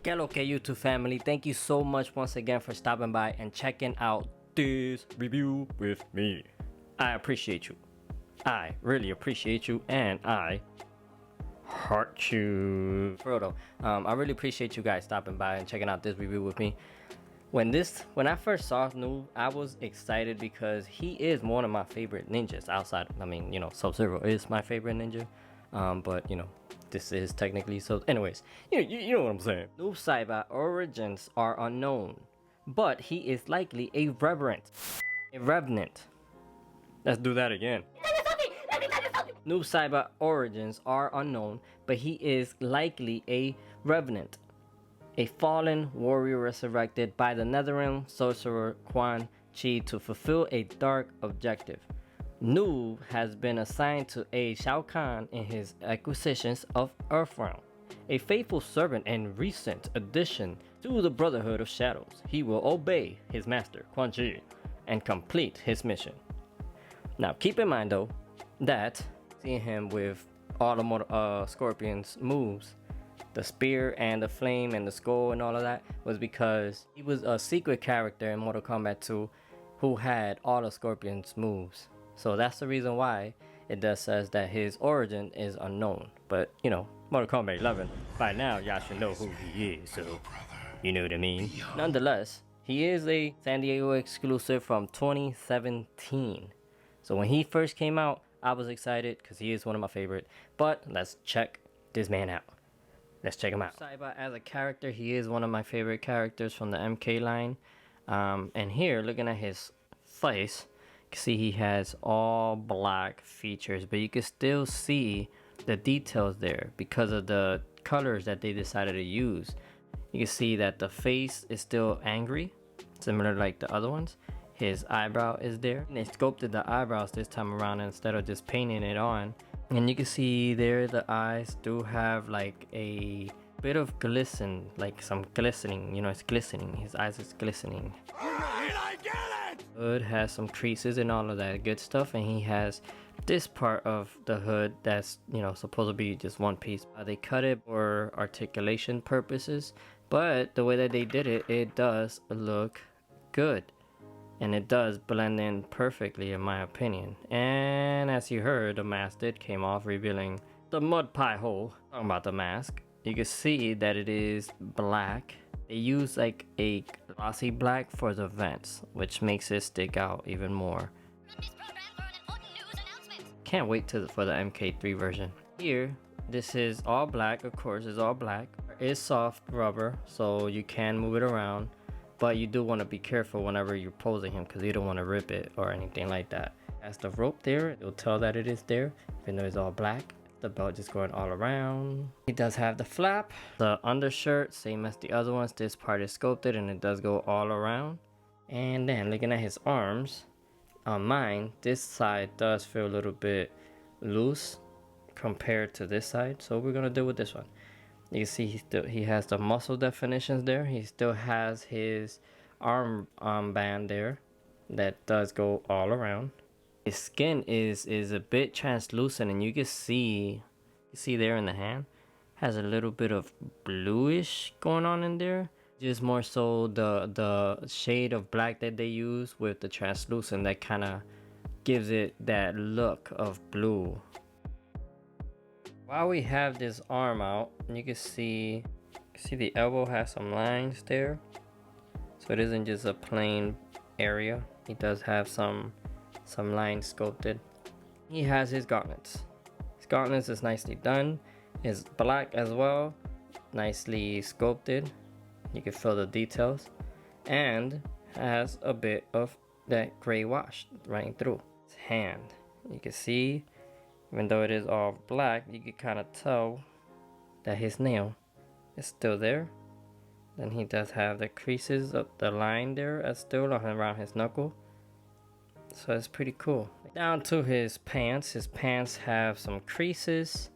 Okay, YouTube family, thank you so much once again for stopping by and checking out this review with me. I appreciate you. I really appreciate you, and I heart you. For real though, I really appreciate you guys stopping by and checking out this review with me. When I first saw Noob, I was excited because he is one of my favorite ninjas outside. I mean, you know, Sub-Zero is my favorite ninja, but you know, this is technically so. Anyways, you know what I'm saying. Noob Sabot origins are unknown, but he is likely a revenant. A revenant. Let's do that again. Noob Sabot origins are unknown, but he is likely a revenant. A fallen warrior resurrected by the Netherrealm sorcerer Quan Chi to fulfill a dark objective. Noob has been assigned to aid Shao Kahn in his acquisitions of Earthrealm. A faithful servant and recent addition to the Brotherhood of Shadows, he will obey his master Quan Chi and complete his mission. Now keep in mind though that seeing him with all the Scorpion's moves, the spear and the flame and the skull and all of that, was because he was a secret character in Mortal Kombat 2 who had all the Scorpion's moves. So that's the reason why it does says that his origin is unknown. But you know, Mortal Kombat 11, by now y'all should know who he is, so you know what I mean. Nonetheless, he is a San Diego exclusive from 2017. So when he first came out, I was excited because he is one of my favorite. But let's check this man out. Let's check him out. Saibot as a character, he is one of my favorite characters from the MK line. And here, looking at his face, you can see he has all black features, but you can still see the details there because of the colors that they decided to use. You can see that the face is still angry, similar like the other ones. His eyebrow is there, and they sculpted the eyebrows this time around instead of just painting it on. And you can see there the eyes do have like a bit of glisten, like some glistening, you know, it's glistening. His eyes is glistening. Alright, I get it! Hood has some creases and all of that good stuff, and he has this part of the hood that's, you know, supposed to be just one piece. They cut it for articulation purposes, but the way that they did it, it does look good. And it does blend in perfectly in my opinion. And as you heard, the mask did came off, revealing the mud pie hole. Talking about the mask, you can see that it is black. They use like a glossy black for the vents, which makes it stick out even more. Can't wait for the MK3 version. Here, this is all black, of course, it's all black. It is soft rubber, so you can move it around. But you do want to be careful whenever you're posing him because you don't want to rip it or anything like that. As the rope there, it'll tell that it is there, even though it's all black. The belt just going all around. He does have the flap. The undershirt, same as the other ones. This part is sculpted and it does go all around. And then looking at his arms, on mine, this side does feel a little bit loose compared to this side. So we're going to deal with this one. You see he has the muscle definitions there. He still has his armband there that does go all around. His skin is a bit translucent, and you can see there in the hand has a little bit of bluish going on in there. Just more so the shade of black that they use with the translucent that kind of gives it that look of blue. While we have this arm out, you can see the elbow has some lines there, so it isn't just a plain area. He does have some lines sculpted. He has his gauntlets. His gauntlets is nicely done. It's black as well, nicely sculpted. You can feel the details, and has a bit of that gray wash running through his hand. You can see, even though it is all black, you can kind of tell that his nail is still there. Then he does have the creases of the line there as still around his knuckle. So it's pretty cool. Down to his pants. His pants have some creases,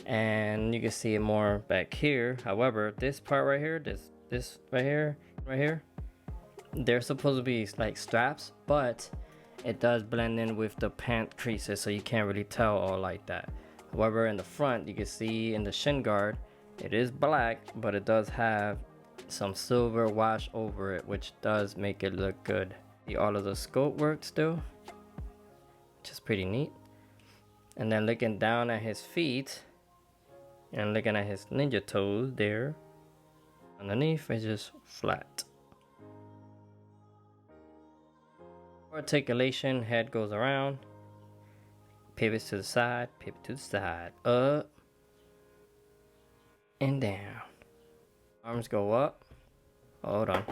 and you can see it more back here. However, this part right here, this right here, they're supposed to be like straps, but it does blend in with the pant creases, so you can't really tell all like that. However, in the front, you can see in the shin guard, It is black, but it does have some silver wash over it, which does make it look good. See all of the scope work still, which is pretty neat. And then looking down at his feet and looking at his ninja toes there, underneath is just flat. Articulation, head goes around, pivots to the side, pivot to the side, up and down. Arms go up. Hold on.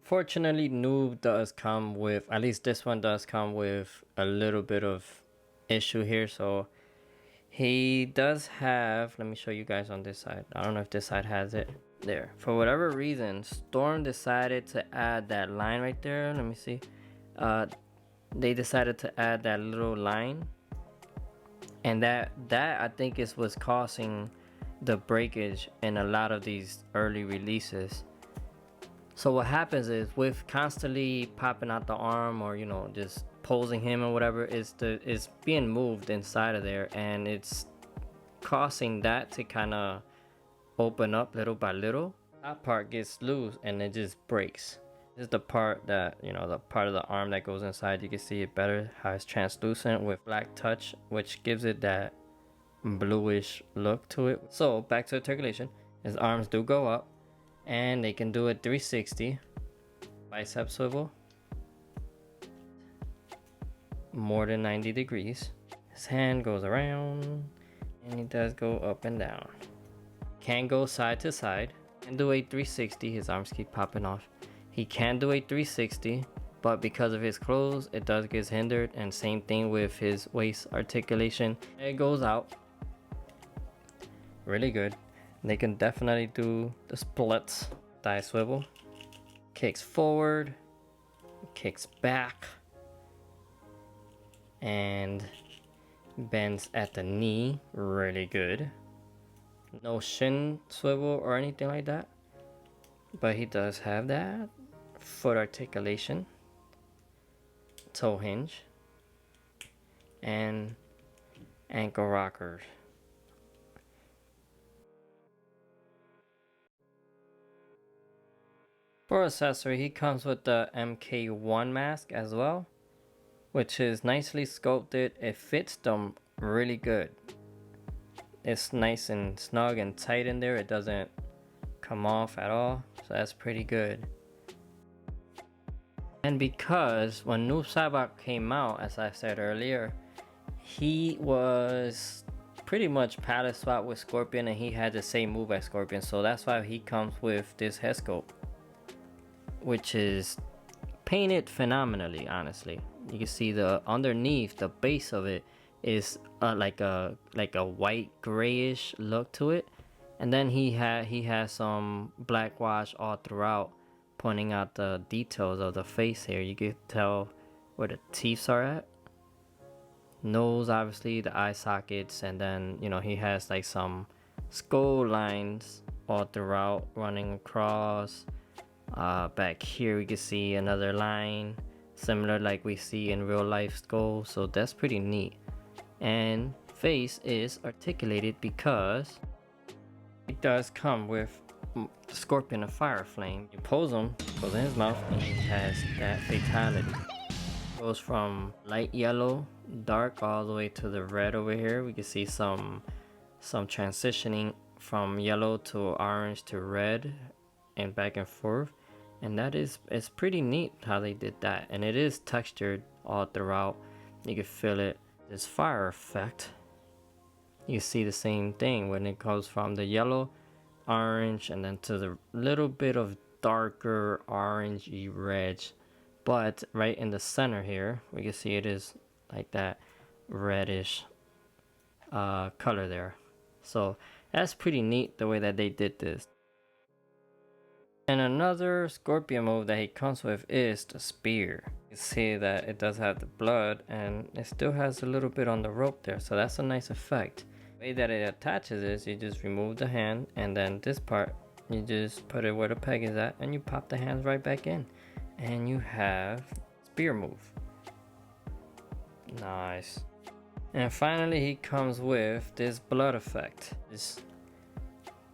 Fortunately, Noob does come with, at least this one does come with a little bit of issue here. So he does have, let me show you guys on this side. I don't know if this side has it. There. For whatever reason, Storm decided to add that line right there. Let me see. They decided to add that little line. And that I think is what's causing the breakage in a lot of these early releases. So what happens is, with constantly popping out the arm, or you know, just posing him or whatever, is being moved inside of there, and it's causing that to kind of open up little by little. That part gets loose and it just breaks. This is the part that, you know, the part of the arm that goes inside. You can see it better how it's translucent with black touch, which gives it that bluish look to it. So back to articulation. His arms do go up, and they can do it 360. Bicep swivel, more than 90 degrees. His hand goes around, and he does go up and down. Can go side to side. Can do a 360. His arms keep popping off. He can do a 360, but because of his clothes, it does get hindered. And same thing with his waist articulation. It goes out. Really good. They can definitely do the splits. Thigh swivel. Kicks forward. Kicks back. And bends at the knee. Really good. No shin swivel or anything like that. But he does have that. Foot articulation. Toe hinge. And ankle rockers. For accessory, he comes with the MK1 mask as well, which is nicely sculpted. It fits them really good. It's nice and snug and tight in there. It doesn't come off at all, so that's pretty good. And because when Noob Sabot came out, as I said earlier, he was pretty much palette swap with Scorpion, and he had the same move as Scorpion, so that's why he comes with this head sculpt, which is painted phenomenally. Honestly, you can see the underneath, the base of it is like a white grayish look to it, and then he has some black wash all throughout, pointing out the details of the face here. You can tell where the teeth are at, nose, obviously the eye sockets, and then, you know, he has like some skull lines all throughout running across. Back here we can see another line similar like we see in real life skulls, so that's pretty neat. And face is articulated because it does come with the Scorpion of Fire Flame. You pose him, goes in his mouth, and he has that fatality. Goes from light yellow, dark, all the way to the red over here. We can see some transitioning from yellow to orange to red and back and forth, and that is, it's pretty neat how they did that. And it is textured all throughout. You can feel it. This fire effect, you see the same thing when it goes from the yellow, orange, and then to the little bit of darker orangey red, but right in the center here we can see it is like that reddish color there. So that's pretty neat the way that they did this. And another Scorpion move that he comes with is the spear. You see that it does have the blood, and it still has a little bit on the rope there, so that's a nice effect. The way that it attaches is you just remove the hand, and then this part you just put it where the peg is at, and you pop the hands right back in, and you have spear move. Nice. And finally he comes with this blood effect. This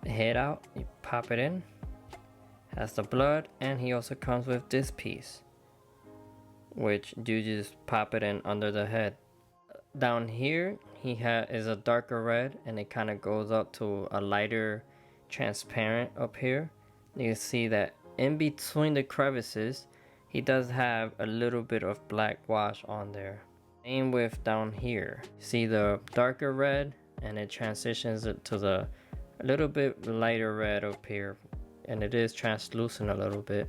head out, you pop it in, has the blood, and he also comes with this piece, which you just pop it in under the head. Down here he is a darker red, and it kind of goes up to a lighter transparent up here. You can see that in between the crevices he does have a little bit of black wash on there. Same with down here. See the darker red, and it transitions it to the a little bit lighter red up here, and it is translucent a little bit,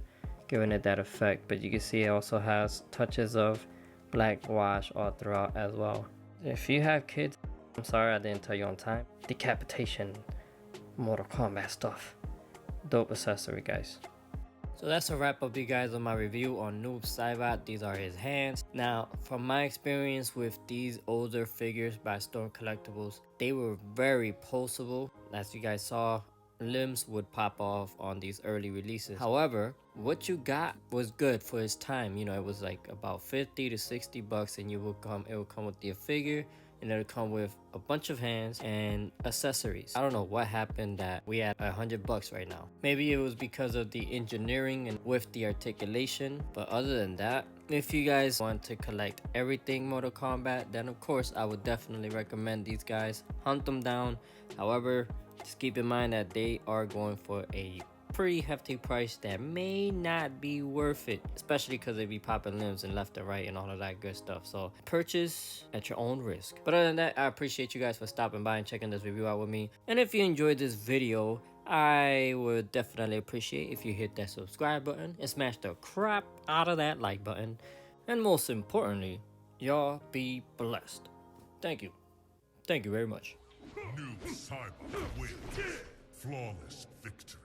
giving it that effect. But you can see it also has touches of black wash all throughout as well. If you have kids, I'm sorry I didn't tell you on time. Decapitation, Mortal Kombat stuff. Dope accessory, guys. So that's a wrap up, you guys, on my review on Noob Sabot. These are his hands. Now, from my experience with these older figures by Storm Collectibles, they were very pulsable. As you guys saw, limbs would pop off on these early releases. However, what you got was good for its time. You know, it was like about 50 to 60 bucks, and it will come with the figure, and it'll come with a bunch of hands and accessories. I don't know what happened that we had $100 right now. Maybe it was because of the engineering and with the articulation, but other than that, if you guys want to collect everything Mortal Kombat, then of course I would definitely recommend these guys. Hunt them down. However, just keep in mind that they are going for a pretty hefty price that may not be worth it, especially because they be popping limbs and left and right and all of that good stuff. So purchase at your own risk. But other than that, I appreciate you guys for stopping by and checking this review out with me. And if you enjoyed this video, I would definitely appreciate if you hit that subscribe button and smash the crap out of that like button. And most importantly, y'all be blessed. Thank you. Thank you very much. Noob Sabot wins. Flawless victory.